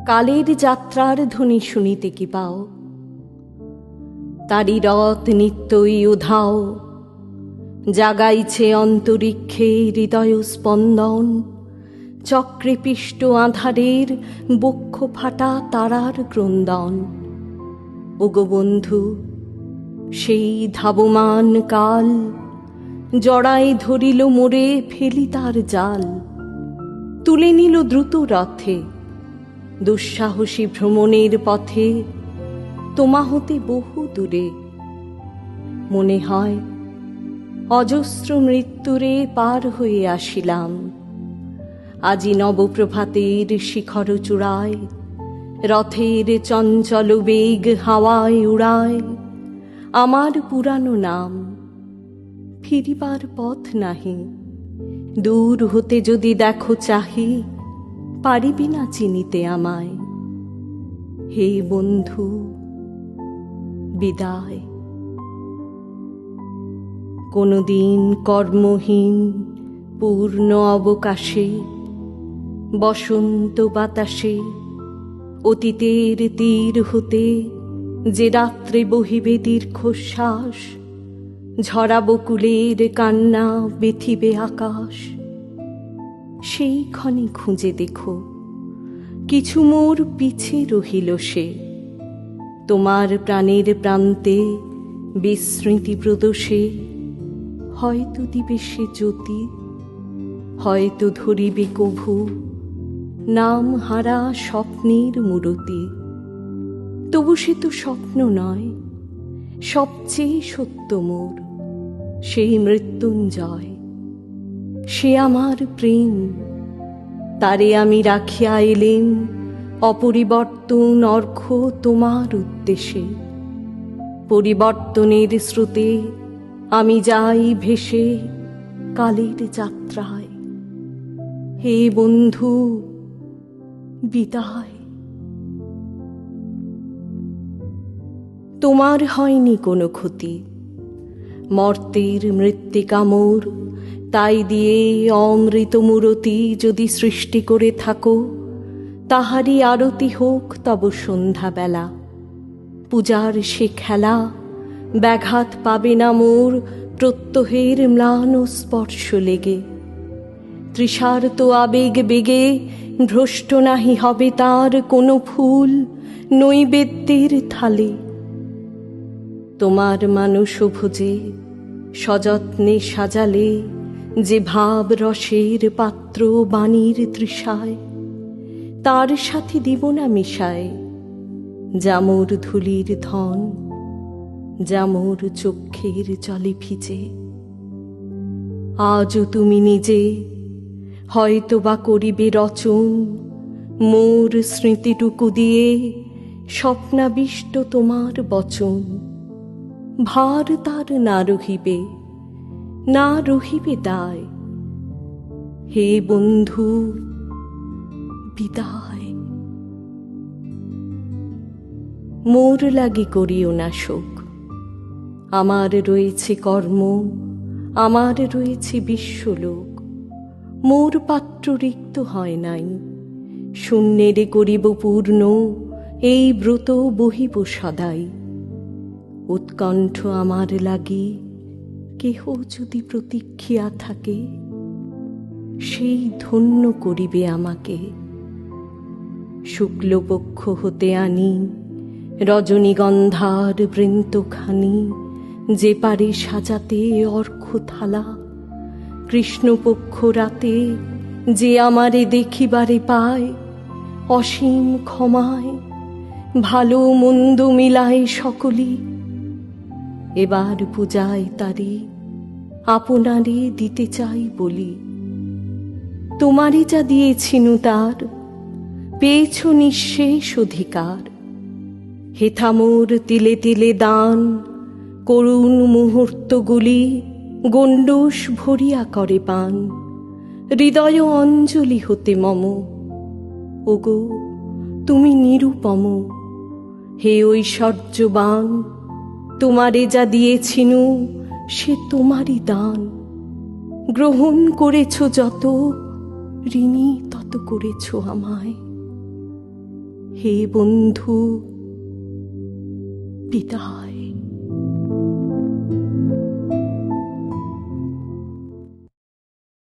কালের যাত্রার ধ্বনি শুনিতে কি পাও? তারি রথ নিত্যই উধাও, জাগাইছে অন্তরিক্ষে হৃদয় স্পন্দন। চক্রে পিষ্ট আঁধারের বক্ষ ফাটা তারার ক্রন্দন। ওগো বন্ধু, সেই ধাবমান কাল জড়ায় ধরিল মোরে, ফেলি তার জাল। তুলে নিল দ্রুত রথে, দুঃসাহসী ভ্রমণের পথে, তোমা হতে বহু দূরে। মনে হয় অজস্র মৃত্যুরে পার হয়ে আসিলাম। আজি নবপ্রভাতের শিখর চূড়ায়, রথের চঞ্চল বেগ হাওয়ায় উড়ায় আমার পুরানো নাম। ফিরিবার পথ নাহি, দূর হতে যদি দেখো চাহি, পারিবি না চিনিতে আমায়। হে বন্ধু, বিদায়। কোনদিন কর্মহীন পূর্ণ অবকাশে, বসন্ত বাতাসে, অতীতের তীর হতে যে রাত্রে বহিবে দীর্ঘশ্বাস, ঝরা বকুলের কান্না বেথিবে আকাশ। সেই ক্ষণে খুঁজে দেখো, কিছু মোর পিছে রহিল সে। তোমার প্রাণের প্রান্তে বিস্মৃতি প্রদোষে, হয়তো দিবে সে জ্যোতি, হয়তো ধরিবে কভু নাম হারা স্বপ্নের মূরতি। তবু সে তো স্বপ্ন নয়, সবচেয়ে সত্য মোর সেই মৃত্যুঞ্জয়। সে আমার প্রেম, তারে আমি রাখিয়া এলেম অপরিবর্তন অর্ঘ্য তোমার উদ্দেশে। পরিবর্তনের স্রোতে আমি যাই ভেসে কালের যাত্রায়। হে বন্ধু, বিদায়। তোমার হয়নি কোনো ক্ষতি, মর্তের মৃত্তিকা মোর, তাই দিয়ে অমৃত মূরতি যদি সৃষ্টি করে থাকো, তাহারই আরতি হোক তব সন্ধ্যাবেলা। পূজার সে খেলা ব্যাঘাত পাবে না মোর প্রত্যহের ম্লান স্পর্শ লেগে। তৃষার্ত আবেগ বেগে ভ্রষ্ট নাহি হবে তার কোনো ফুল নৈবেদ্যের থালে। তোমার মানস ভোজে সযত্নে সাজালে যে ভাব রসের পাত্র বাণীর তৃষায়, তার সাথে দিব না মিশায় জামুর ধুলির ধন, জামুর চক্ষের জলে ভিজে। আজও তুমি নিজে হয়তো বা করিবে রচন মোর স্মৃতিটুকু দিয়ে, স্বপ্নাবিষ্ট তোমার বচন। ভার তার না রহিবে, না রহিবে দায়। হে বন্ধু, বিদায়। মোর লাগি করিও না শোক, আমার রয়েছে কর্ম, আমার রয়েছে বিশ্বলোক। মোর পাত্র রিক্ত হয় নাই, শূন্যেরে করিব পূর্ণ এই ব্রত বহিব সদাই। উৎকণ্ঠ আমার লাগি কেহ যদি প্রতীক্ষিয়া থাকে, সেই ধন্য করিবে আমাকে। শুক্লপক্ষ হতে আনি রজনীগন্ধার বৃন্তখানি, যে পারে সাজাতে অর্ঘ্য থালা। কৃষ্ণপক্ষ রাতে যে আমারে দেখিবারে পায়, অসীম ক্ষমায় ভালো মন্দ মিলায় সকলি। এবার পূজায় তারে আপনারে দিতে চাই বলি। তোমারে যা দিয়েছিনু তার, পেয়েছ নিঃশেষ অধিকার। হেথা মোর তিলে তিলে দান, করুণ মুহূর্তগুলি গণ্ডূষ ভরিয়া করে পান। হৃদয় অঞ্জলি হতে মম, ওগো তুমি নিরুপম। হে ঐশ্বর্যবান, তোমারে যা দিয়েছিনু সে তোমারই দান। গ্রহণ করেছ যত, ঋণী তত করেছ আমায়। হে বন্ধু, বিদায়।